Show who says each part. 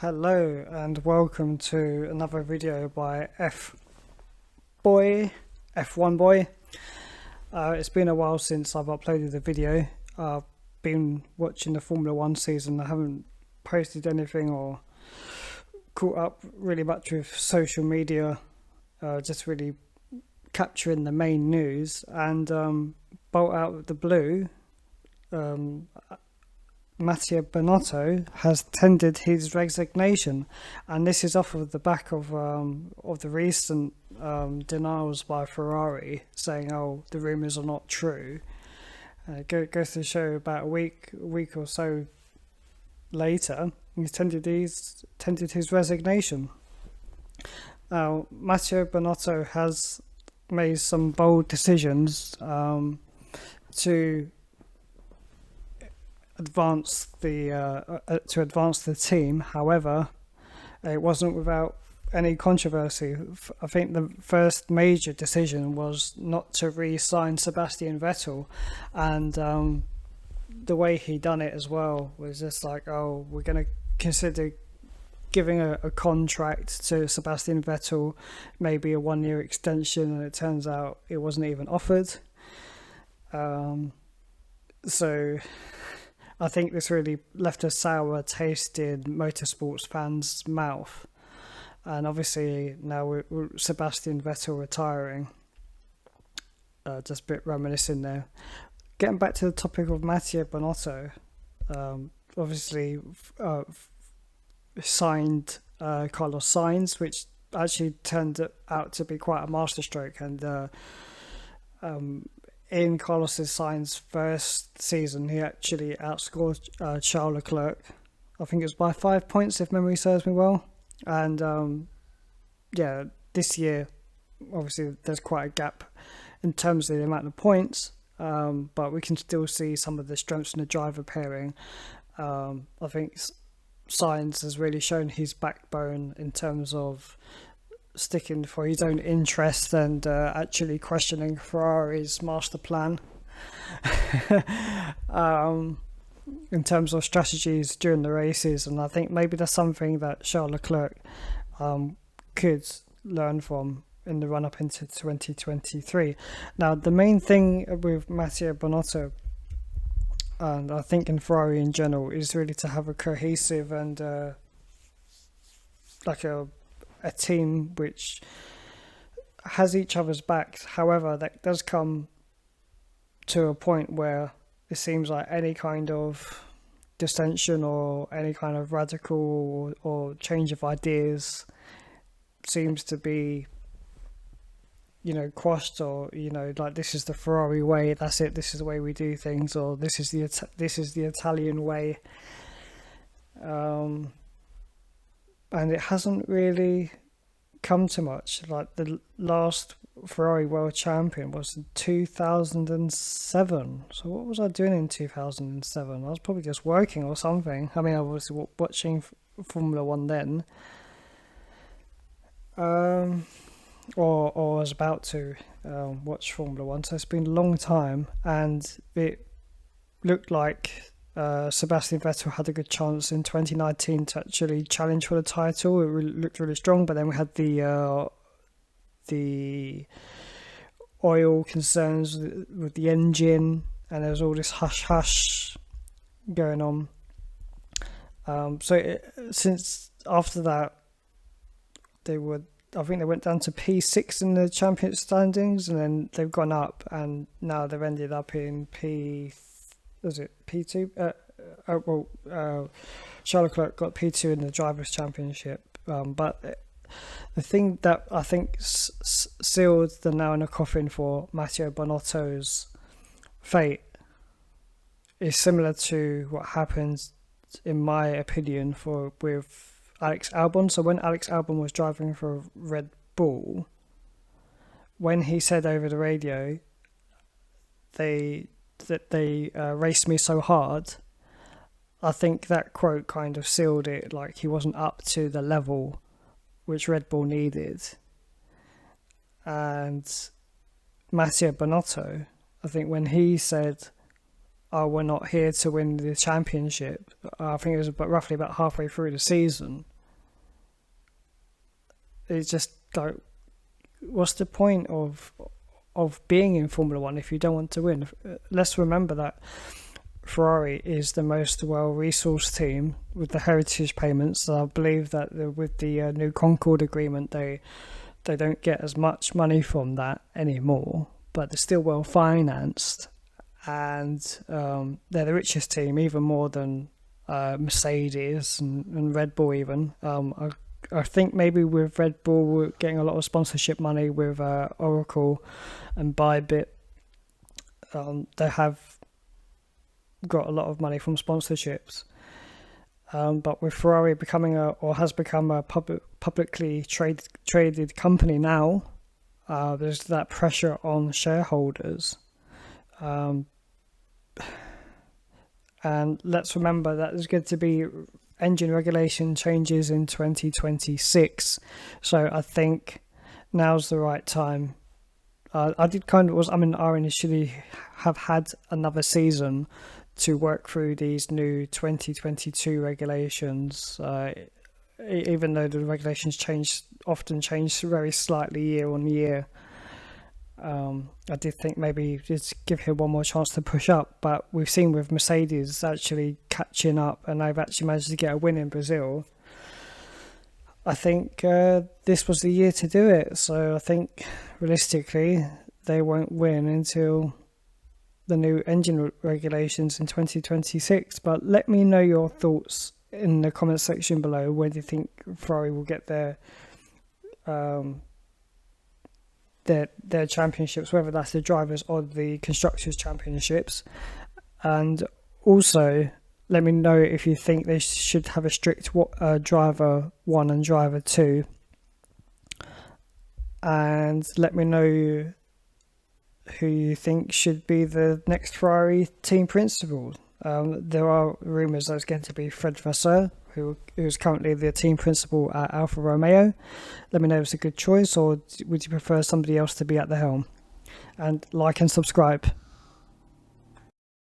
Speaker 1: Hello and welcome to another video by F1 Boy. It's been a while since I've uploaded a video. I've been watching the Formula 1 season. I haven't posted anything or caught up really much with social media, just really capturing the main news. And bolt out of the blue, Mattia Binotto has tendered his resignation, and this is off of the back of the recent denials by Ferrari, saying, "Oh, the rumours are not true." Goes to show about a week or so later, he's tendered his resignation. Now, Mattia Binotto has made some bold decisions to advance the team. However, it wasn't without any controversy. I think the first major decision was not to re-sign Sebastian Vettel, and the way he done it as well was just like, oh, we're going to consider giving a contract to Sebastian Vettel, maybe a 1-year extension, and it turns out it wasn't even offered. So I think this really left a sour taste in motorsports fans' mouth. And obviously now we're Sebastian Vettel retiring. Just a bit reminiscing there. Getting back to the topic of Mattia Binotto, obviously signed Carlos Sainz, which actually turned out to be quite a masterstroke. And in Carlos Sainz's first season, he actually outscored Charles Leclerc. I think it was by 5 points, if memory serves me well. And this year, obviously, there's quite a gap in terms of the amount of points, but we can still see some of the strengths in the driver pairing. I think Sainz has really shown his backbone in terms of sticking for his own interest and actually questioning Ferrari's master plan in terms of strategies during the races. And I think maybe that's something that Charles Leclerc could learn from in the run-up into 2023. Now, the main thing with Mattia Binotto, and I think in Ferrari in general, is really to have a cohesive and a team which has each other's backs. However, that does come to a point where it seems like any kind of dissension or any kind of radical or change of ideas seems to be, quashed, or like, this is the Ferrari way, that's it, this is the way we do things, or this is the Italian way. And it hasn't really come to much. Like, the last Ferrari world champion was in 2007. So what was I doing in 2007? I was probably just working or something. I mean, I was watching Formula 1 then. Or I was about to watch Formula 1. So it's been a long time. And it looked like Sebastian Vettel had a good chance in 2019 to actually challenge for the title. It looked really strong, but then we had the oil concerns with the engine, and there was all this hush going on. Since after that, I think they went down to P6 in the championship standings, and then they've gone up, and now they've ended up in P2? Charles Leclerc got P2 in the Drivers' Championship. But the thing that I think sealed the nail in the coffin for Mattia Binotto's fate is similar to what happened, in my opinion, with Alex Albon. So when Alex Albon was driving for Red Bull, when he said over the radio, they raced me so hard, I think that quote kind of sealed it. Like, he wasn't up to the level which Red Bull needed. And Mattia Binotto, I think when he said oh, we're not here to win the championship. I think it was roughly about halfway through the season. It's just like, what's the point of being in Formula One if you don't want to win? Let's remember that Ferrari is the most well-resourced team with the heritage payments. I believe that with the new Concord agreement, they don't get as much money from that anymore, but they're still well-financed, and they're the richest team, even more than Mercedes and Red Bull even. I think maybe with Red Bull, we're getting a lot of sponsorship money with Oracle and Bybit. They have got a lot of money from sponsorships. But with Ferrari has become a publicly traded company now, there's that pressure on shareholders. And let's remember that there's going to be engine regulation changes in 2026. So I think now's the right time. I initially have had another season to work through these new 2022 regulations, even though the regulations often change very slightly year on year. I did think maybe just give him one more chance to push up, but we've seen with Mercedes actually catching up, and they've actually managed to get a win in Brazil. I think this was the year to do it, so I think realistically they won't win until the new engine regulations in 2026. But let me know your thoughts in the comment section below. Where do you think Ferrari will get their championships, whether that's the drivers or the constructors championships? And also let me know if you think they should have a strict driver 1 and driver 2, and let me know who you think should be the next Ferrari team principal. There are rumours that it's going to be Fred Vasseur, who is currently the team principal at Alfa Romeo. Let me know if it's a good choice, or would you prefer somebody else to be at the helm? And like and subscribe.